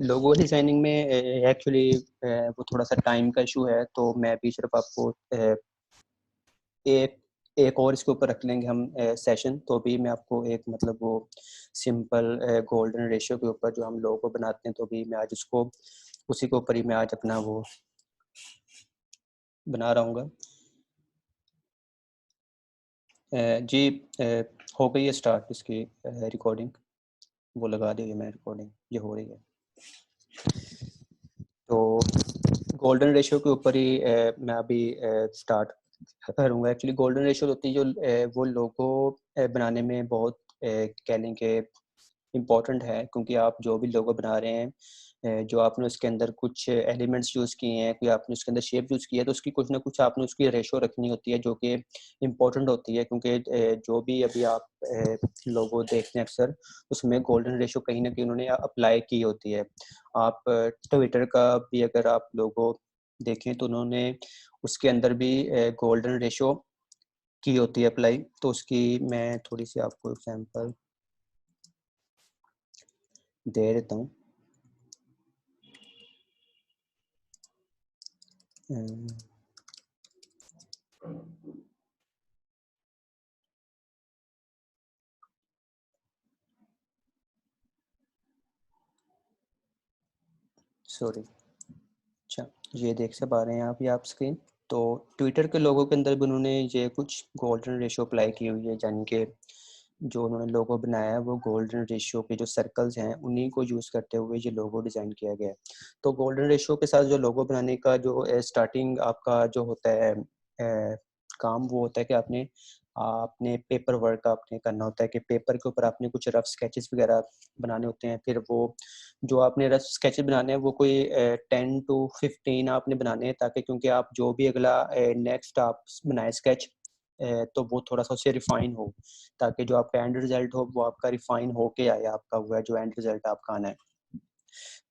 Logo designing में actually वो थोड़ा सा टाइम का इशू है, तो मैं भी सिर्फ आपको एक एक और इसके ऊपर रख लेंगे हम सेशन। तो भी मैं आपको एक मतलब वो सिंपल गोल्डन रेशियो के ऊपर जो हम लोगो बनाते हैं, तो भी मैं आज उसको उसी के ऊपर ही मैं आज अपना वो बना रहा हूँ। जी हो गई है स्टार्ट इसकी रिकॉर्डिंग, वो लगा दी है मैं रिकॉर्डिंग, ये हो रही है। तो गोल्डन रेशियो के ऊपर ही मैं अभी स्टार्ट करूँगा। एक्चुअली गोल्डन रेशियो होती है जो वो लोगो बनाने में बहुत कह लें कि इम्पॉर्टेंट है, क्योंकि आप जो भी लोगो बना रहे हैं, जो आपने उसके अंदर कुछ एलिमेंट्स यूज़ किए हैं, कोई आपने उसके अंदर शेप यूज़ किया है, तो उसकी कुछ ना कुछ आपने उसकी रेशियो रखनी होती है जो कि इम्पॉर्टेंट होती है। क्योंकि जो भी अभी आप लोगो देखते हैं अक्सर, उसमें गोल्डन रेशियो कहीं ना कहीं उन्होंने अप्लाई की होती है। आप ट्विटर का भी अगर आप लोगो देखें तो उन्होंने उसके अंदर भी गोल्डन रेशियो की होती है अप्लाई। तो उसकी मैं थोड़ी सी आपको एग्जांपल दे देता हूँ। सॉरी, अच्छा ये देख से पा रहे हैं आप, ये आप स्क्रीन। तो ट्विटर के लोगों के अंदर भी उन्होंने ये कुछ गोल्डन रेशियो अप्लाई की हुई है, यानी कि जो उन्होंने लोगो बनाया है वो गोल्डन रेशियो के जो सर्कल्स हैं उन्हीं को यूज़ करते हुए ये लोगो डिज़ाइन किया गया है। तो गोल्डन रेशियो के साथ जो लोगो बनाने का जो स्टार्टिंग आपका जो होता है काम, वो होता है कि आपने आपने पेपर वर्क आपने करना होता है कि पेपर के ऊपर आपने कुछ रफ स्केचेस वगैरह बनाने होते हैं। फिर वो जो आपने रफ स्केचेस बनाने हैं वो कोई 10 to 15 आपने बनाने हैं, ताकि क्योंकि आप जो भी अगला नेक्स्ट आप बनाए स्केच तो वो थोड़ा सा उससे रिफाइन हो, ताकि जो आपका एंड रिजल्ट हो वो आपका रिफाइन होके आए, आपका हुआ जो एंड रिजल्ट आपका आना है।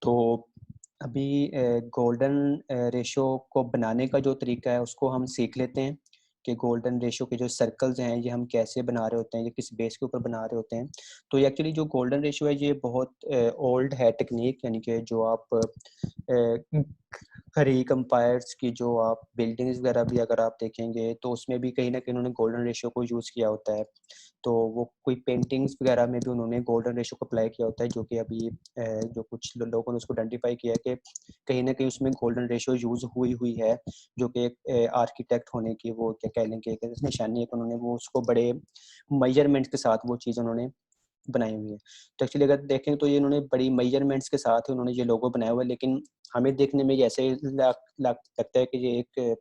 तो अभी गोल्डन रेशियो को बनाने का जो तरीका है उसको हम सीख लेते हैं कि गोल्डन रेशियो के जो सर्कल्स हैं ये हम कैसे बना रहे होते हैं, ये किस बेस के ऊपर बना रहे होते हैं। तो ये एक्चुअली जो गोल्डन रेशियो है ये बहुत ओल्ड है टेक्निक, यानी कि जो आप खरी कंपायर्स की जो आप बिल्डिंग्स वगैरह भी अगर आप देखेंगे तो उसमें भी कहीं ना कहीं उन्होंने गोल्डन रेशियो को यूज़ किया होता है। तो वो कोई पेंटिंग्स वगैरह में भी उन्होंने गोल्डन रेशियो को अप्लाई किया होता है, जो कि अभी जो कुछ लोगों ने उसको आइडेंटिफाई किया है कि कहीं ना कहीं उसमें गोल्डन रेशियो यूज़ हुई हुई है, जो कि एक आर्किटेक्ट होने की वो क्या कह लें कि एक निशानी है कि उन्होंने वो उसको बड़े मेजरमेंट्स के साथ वो चीज़ उन्होंने बनाई हुई है। तो एक्चुअली अगर देखें तो ये इन्होंने बड़ी मेजरमेंट्स के साथ उन्होंने ये लोगो बनाया हुआ है, लेकिन हमें देखने में ऐसे लगता है कि ये एक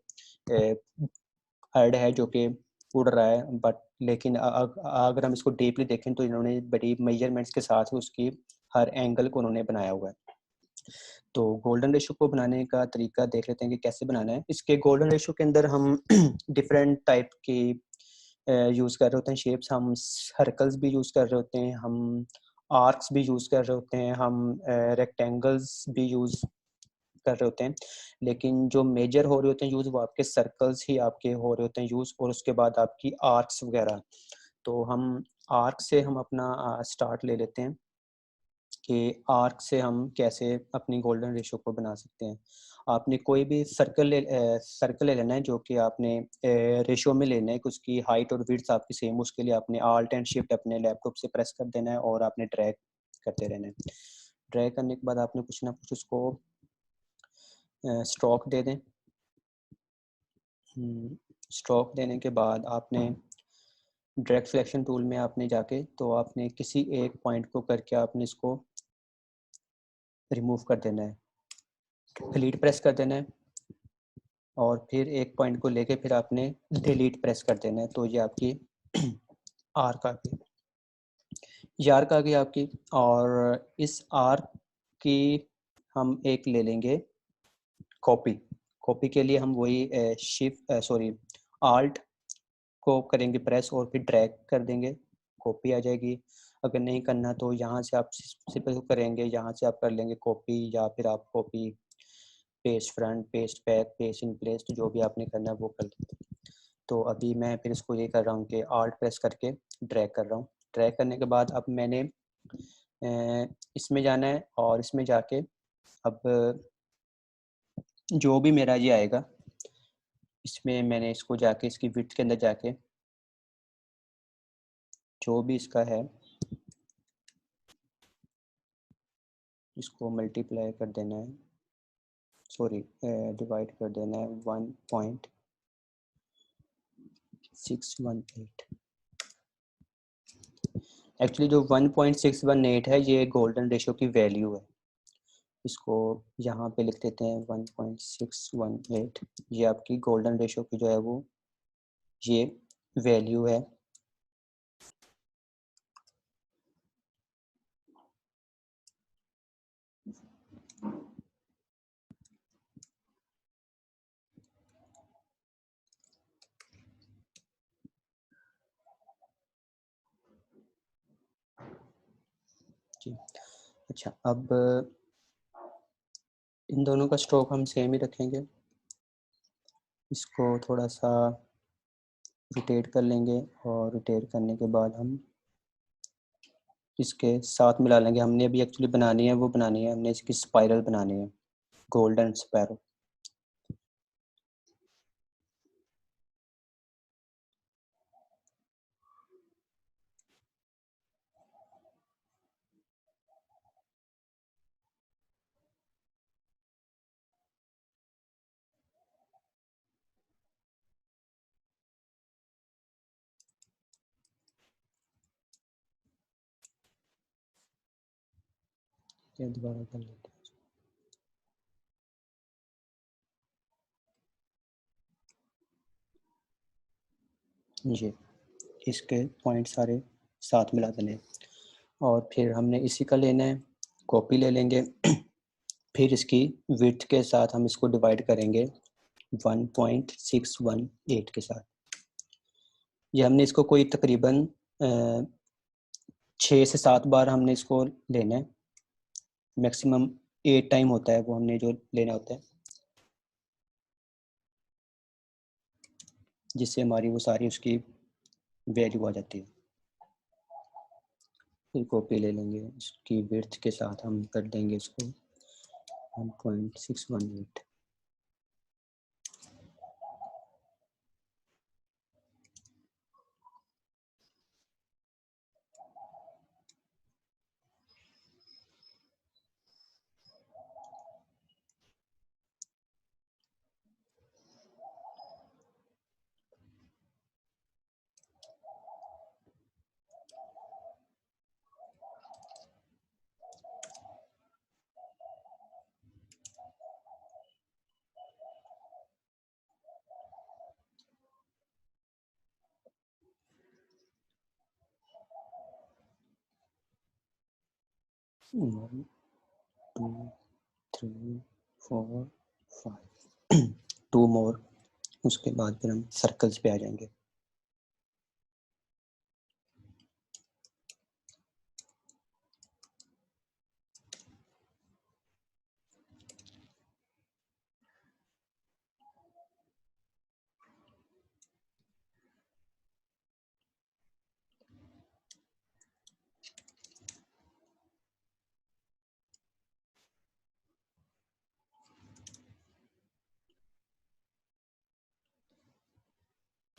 बर्ड है जो कि उड़ रहा है, बट लेकिन अगर हम इसको डीपली देखें तो इन्होंने बड़ी मेजरमेंट्स के साथ उसकी हर एंगल को उन्होंने बनाया हुआ है। तो गोल्डन रेशियो को बनाने का तरीका देख लेते हैं कि कैसे बनाना है। इसके गोल्डन रेशियो के अंदर हम डिफरेंट टाइप की यूज़ कर रहे होते हैं शेप्स। हम सर्कल्स भी यूज़ कर रहे होते हैं, हम आर्क्स भी यूज़ कर रहे होते हैं, हम रेक्टेंगल्स भी यूज़ कर रहे होते हैं। लेकिन जो मेजर हो रहे होते हैं यूज़ वो आपके सर्कल्स ही आपके हो रहे होते हैं यूज़, और उसके बाद आपकी आर्क्स वगैरह। तो हम आर्क से हम अपना स्टार्ट ले लेते हैं कि आर्क से हम कैसे अपनी गोल्डन रेशियो को बना सकते हैं। आपने कोई भी सर्कल ले लेना है जो कि आपने रेशियो में लेना है कि उसकी हाइट और विड्थ आपकी सेम। उसके लिए आपने आल्ट एंड शिफ्ट अपने लैपटॉप से प्रेस कर देना है और आपने ड्रैग करते रहना है। ड्रैग करने के बाद आपने कुछ ना कुछ उसको स्ट्रोक दे दें। स्ट्रोक देने के बाद आपने ड्रैग सिलेक्शन टूल में आपने जाके तो आपने किसी एक पॉइंट को करके आपने इसको रिमूव कर देना है, डिलीट प्रेस कर देना है, और फिर एक पॉइंट को लेके फिर आपने डिलीट प्रेस कर देना है। तो ये आपकी आर्क आ गई, ये आर्क आ गई आपकी। और इस आर्क की हम एक ले लेंगे कॉपी। कॉपी के लिए हम वही शिफ्ट सॉरी आल्ट को करेंगे प्रेस और फिर ड्रैग कर देंगे, कॉपी आ जाएगी। अगर नहीं करना तो यहाँ से आप सिंपल करेंगे, यहाँ से आप कर लेंगे कॉपी, या फिर आप copy paste front, paste back, paste in place, तो जो भी आपने करना है वो कर लेते हैं। तो अभी मैं फिर इसको ये कर रहा हूँ कि आल्ट प्रेस करके ड्रैग कर रहा हूँ। ड्रैग करने के बाद अब मैंने इसमें जाना है और इसमें जाके अब जो भी मेरा ये आएगा, इसमें मैंने इसको जाके इसकी विड्थ के अंदर जाके जो भी इसका है इसको मल्टीप्लाई कर देना है, सॉरी डिवाइड कर देना है 1.618। एक्चुअली जो 1.618 है ये गोल्डन रेशो की वैल्यू है, इसको यहाँ पे लिख देते हैं 1.618। ये आपकी गोल्डन रेशो की जो है वो ये वैल्यू है। जी अच्छा, अब इन दोनों का स्ट्रोक हम सेम ही रखेंगे, इसको थोड़ा सा रोटेट कर लेंगे और रोटेट करने के बाद हम इसके साथ मिला लेंगे। हमने अभी एक्चुअली बनानी है वो बनानी है, हमने इसकी स्पाइरल बनानी है, गोल्डन स्पैरो। दोबारा कर लेते हैं जी, इसके पॉइंट सारे साथ मिला देने और फिर हमने इसी का लेना है, कॉपी ले लेंगे फिर इसकी विड्थ के साथ हम इसको डिवाइड करेंगे 1.618 के साथ। ये हमने इसको कोई तकरीबन 6 से 7 बार हमने इसको लेना है, मैक्सिमम 8 टाइम होता है वो हमने जो लेना होता है, जिससे हमारी वो सारी उसकी वैल्यू आ जाती है। फिर कॉपी ले लेंगे, इसकी विड्थ के साथ हम कर देंगे इसको 1.618। वन 2 3 4 5 2 मोर, उसके बाद फिर हम सर्कल्स पे आ जाएंगे।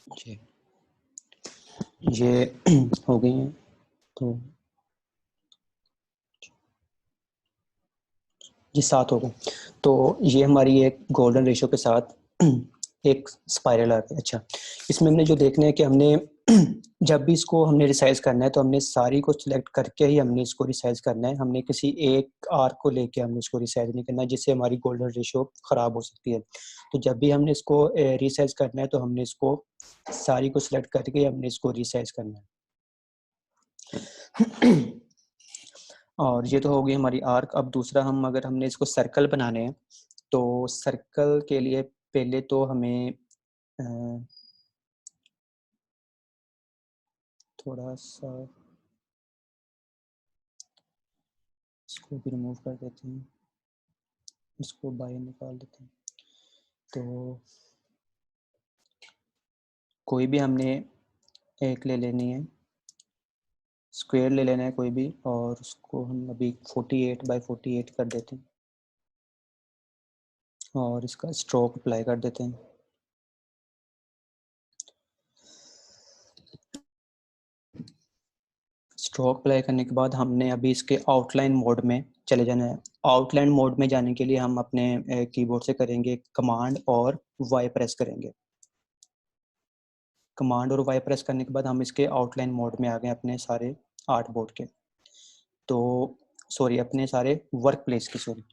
जी ये हो गई हैं, तो ये 7 हो गए। तो ये हमारी एक गोल्डन रेशो के साथ एक स्पाइरल आ गई। अच्छा, इसमें हमने जो देखना है कि हमने जब भी इसको हमने रिसाइज करना है तो हमने सारी को सिलेक्ट करके ही हमने इसको रिसाइज करना है, हमने किसी एक आर्क को लेके हमने इसको रिसाइज नहीं करना, जिससे हमारी गोल्डन रेशो खराब हो सकती है। तो जब भी हमने इसको रिसाइज करना है तो हमने इसको सारी को सिलेक्ट करके हमने इसको रिसाइज करना है। और ये तो हो गई हमारी आर्क। अब दूसरा, हम अगर हमने इसको सर्कल बनाने हैं तो सर्कल के लिए पहले तो हमें थोड़ा सा इसको भी रिमूव कर देते हैं, इसको बाहर निकाल देते हैं। तो कोई भी हमने एक ले लेनी है स्क्वायर ले लेना है कोई भी, और उसको हम अभी 48/48 कर देते हैं और इसका स्ट्रोक अप्लाई कर देते हैं। स्ट्रोक अप्लाई करने के बाद हमने अभी इसके आउटलाइन मोड में चले जाना है। आउटलाइन मोड में जाने के लिए हम अपने कीबोर्ड से करेंगे कमांड और वाई प्रेस करेंगे। कमांड और वाई प्रेस करने के बाद हम इसके आउटलाइन मोड में आ गए अपने सारे आर्ट बोर्ड के। तो सॉरी, अपने सारे वर्क प्लेस की, सॉरी।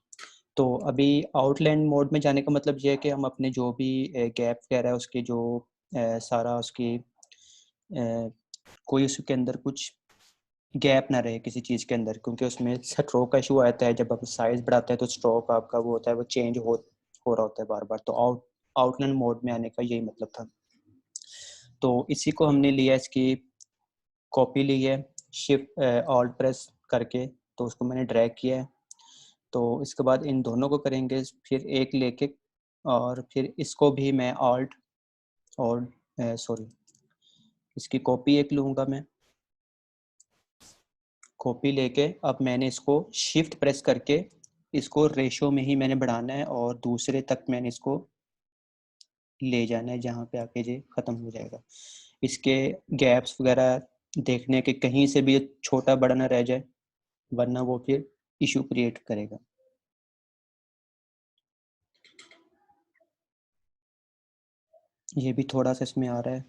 तो अभी आउटलाइन मोड में जाने का मतलब ये है कि हम अपने जो भी गैप वगैरह है उसकी जो सारा उसकी कोई उसके अंदर कुछ गैप ना रहे किसी चीज़ के अंदर, क्योंकि उसमें स्ट्रोक का इशू आता है। जब आप साइज बढ़ाते हैं तो स्ट्रोक आपका वो होता है, वो चेंज हो रहा होता है बार बार। तो आउटलाइन मोड में आने का यही मतलब था। तो इसी को हमने लिया, इसकी कॉपी ली है शिफ्ट ऑल्ट प्रेस करके, तो उसको मैंने ड्रैग किया है। तो इसके बाद इन दोनों को करेंगे फिर एक लेके, और फिर इसको भी मैं ऑल्ट और सॉरी, इसकी कॉपी एक लूँगा मैं। कॉपी लेके अब मैंने इसको शिफ्ट प्रेस करके इसको रेशो में ही मैंने बढ़ाना है और दूसरे तक मैंने इसको ले जाना है, जहाँ पे आके ये ख़त्म हो जाएगा। इसके गैप्स वगैरह देखने के कहीं से भी छोटा बड़ा ना रह जाए, वरना वो फिर इशू क्रिएट करेगा। ये भी थोड़ा सा इसमें आ रहा है।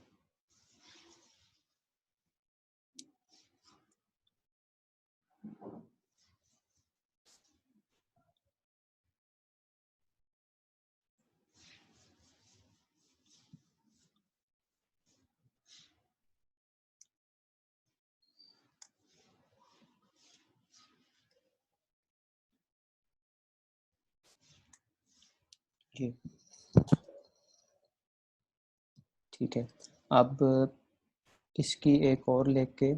जी ठीक है। अब इसकी एक और लेके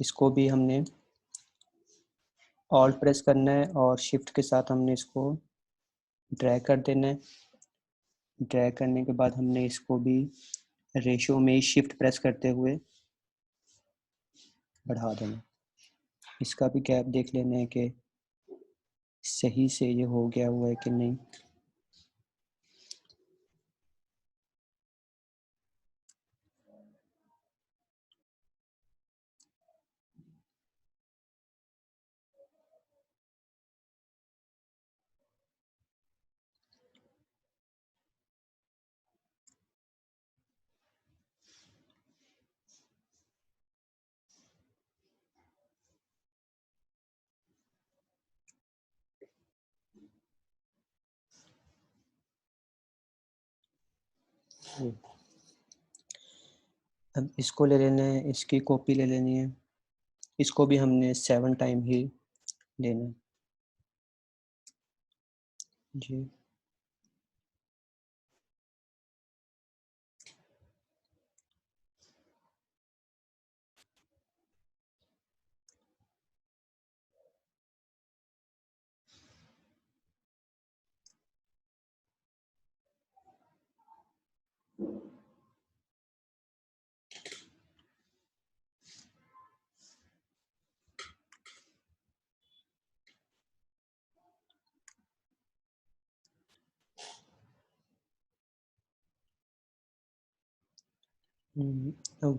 इसको भी हमने ऑल्ट प्रेस करना है और शिफ्ट के साथ हमने इसको ड्रैग कर देना है। ड्रैग करने के बाद हमने इसको भी रेशो में शिफ्ट प्रेस करते हुए बढ़ा देना। इसका भी गैप देख लेना है कि सही से ये हो गया हुआ है कि नहीं। अब इसको ले लेना है, इसकी कॉपी ले लेनी है। इसको भी हमने 7 टाइम ही लेना है। जी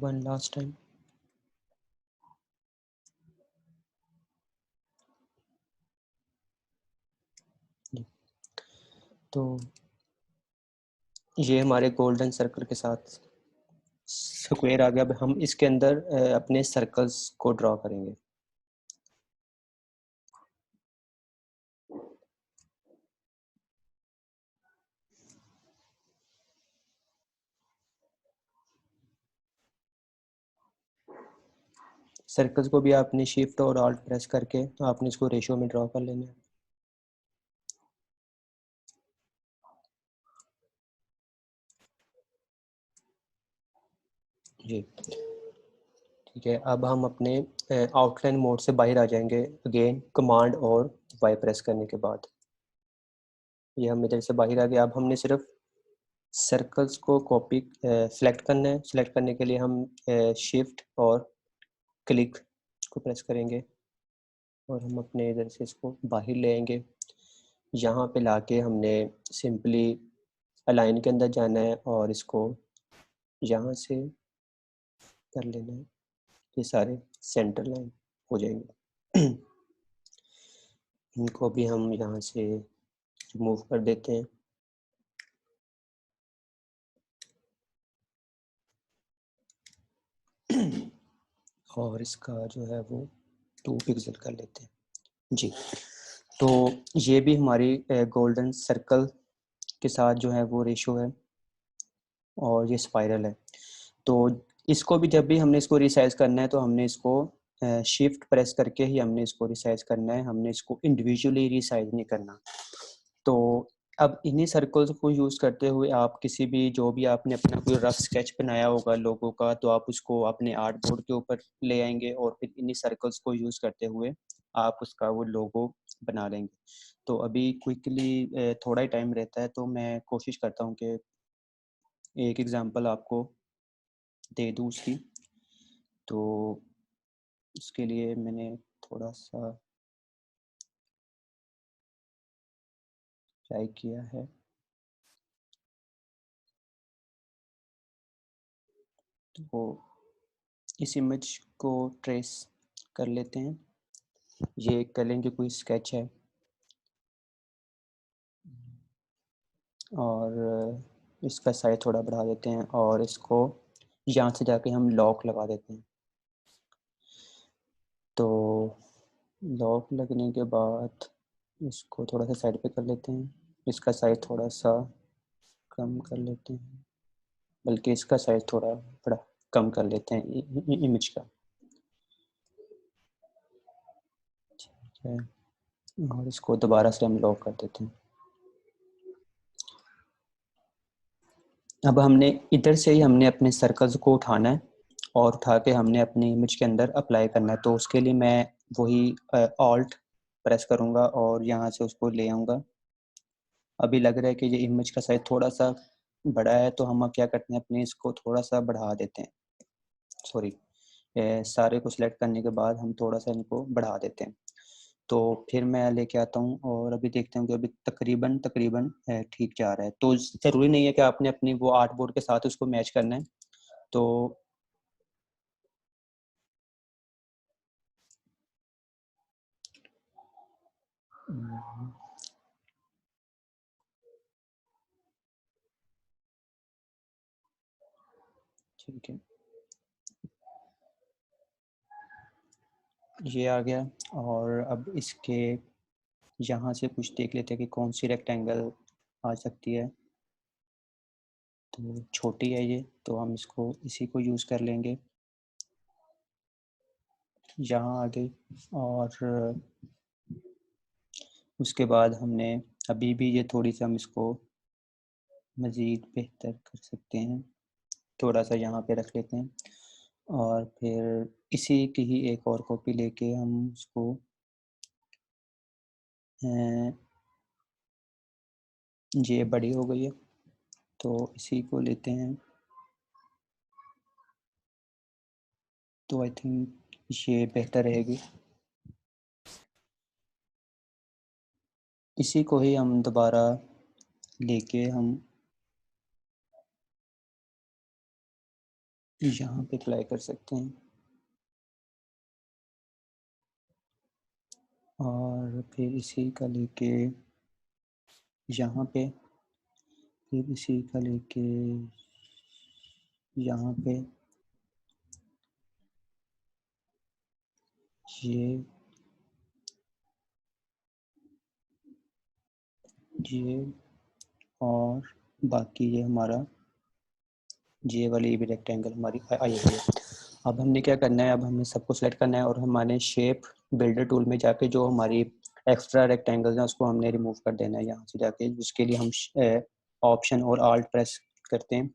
वन लास्ट टाइम। तो ये हमारे गोल्डन सर्कल के साथ स्क्वायर आ गया। अब हम इसके अंदर अपने सर्कल्स को ड्रॉ करेंगे। सर्कल्स को भी आपने शिफ्ट और ऑल्ट प्रेस करके आपने इसको रेशो में ड्रॉ कर लेना है। जी ठीक है। अब हम अपने आउटलाइन मोड से बाहर आ जाएंगे अगेन कमांड और वाई प्रेस करने के बाद। ये हम इधर से बाहर आ गए। अब हमने सिर्फ सर्कल्स को कॉपी सेलेक्ट करना है। सेलेक्ट करने के लिए हम शिफ्ट और क्लिक इसको प्रेस करेंगे और हम अपने इधर से इसको बाहर ले आएंगे। यहाँ पे लाके हमने सिंपली अलाइन के अंदर जाना है और इसको यहाँ से कर लेना है, ये सारे सेंटर लाइन हो जाएंगे। इनको भी हम यहाँ से रिमूव कर देते हैं। और इसका जो है वो 2 पिक्सल कर लेते हैं जी। तो ये भी हमारी गोल्डन सर्कल के साथ जो है वो रेशो है और ये स्पाइरल है। तो इसको भी जब भी हमने इसको रिसाइज करना है तो हमने इसको शिफ्ट प्रेस करके ही हमने इसको रिसाइज करना है, हमने इसको इंडिविजुअली रिसाइज नहीं करना। तो अब इन्हीं सर्कल्स को यूज़ करते हुए आप किसी भी जो भी आपने अपना कोई रफ स्केच बनाया होगा लोगों का, तो आप उसको अपने आर्ट बोर्ड के ऊपर ले आएंगे और फिर इन्हीं सर्कल्स को यूज़ करते हुए आप उसका वो लोगो बना लेंगे। तो अभी क्विकली थोड़ा ही टाइम रहता है तो मैं कोशिश करता हूँ कि एक एग्जांपल आपको दे दूँ उसकी। तो उसके लिए मैंने थोड़ा सा ट्राई किया है। तो इस इमेज को ट्रेस कर लेते हैं। ये कलिंग की कोई स्केच है और इसका साइज थोड़ा बढ़ा देते हैं और इसको यहाँ से जाके हम लॉक लगा देते हैं। तो लॉक लगने के बाद इसको थोड़ा सा साइड पे कर लेते हैं, इसका साइज थोड़ा सा कम कर लेते हैं, बल्कि इसका साइज थोड़ा बड़ा कम कर लेते हैं इमेज का, ठीक है। और इसको दोबारा से हम लॉक कर देते हैं। अब हमने इधर से ही हमने अपने सर्कल्स को उठाना है और उठा के हमने अपनी इमेज के अंदर अप्लाई करना है। तो उसके लिए मैं वही ऑल्ट प्रेस करूँगा और यहाँ से उसको ले आऊँगा। अभी लग रहा है कि ये इमेज का साइज थोड़ा सा बड़ा है तो हम क्या करते हैं, अपने इसको थोड़ा सा बढ़ा देते हैं। सॉरी, सारे को सिलेक्ट करने के बाद हम थोड़ा सा इनको बढ़ा देते हैं। तो फिर मैं लेके आता हूँ और अभी देखते हैं कि अभी तकरीबन तकरीबन ठीक जा रहा है। तो ज़रूरी नहीं है कि आपने अपनी वो आर्ट बोर्ड के साथ उसको मैच करना है। तो ठीक है, ये आ गया। और अब इसके यहाँ से कुछ देख लेते हैं कि कौन सी रेक्टेंगल आ सकती है। तो छोटी है ये, तो हम इसको इसी को यूज़ कर लेंगे। यहाँ आ गई। और उसके बाद हमने अभी भी ये थोड़ी सी हम इसको मज़ीद बेहतर कर सकते हैं, थोड़ा सा यहाँ पे रख लेते हैं और फिर इसी की ही एक और कॉपी लेके हम उसको ये बड़ी हो गई है तो इसी को लेते हैं। तो आई थिंक ये बेहतर रहेगी। इसी को ही हम दोबारा लेके हम यहाँ पे अप्लाई कर सकते हैं और फिर इसी का लेके यहाँ पे, फिर इसी का लेके यहाँ पे, ये और बाकी ये हमारा ये वाली भी रेक्टेंगल हमारी आई हुई है। अब हमने क्या करना है, अब हमें सबको सेलेक्ट करना है और हमारे शेप बिल्डर टूल में जाके जो हमारी एक्स्ट्रा रेक्टेंगल्स हैं उसको हमने रिमूव कर देना है यहाँ से जाके। उसके लिए हम ऑप्शन और आल्ट प्रेस करते हैं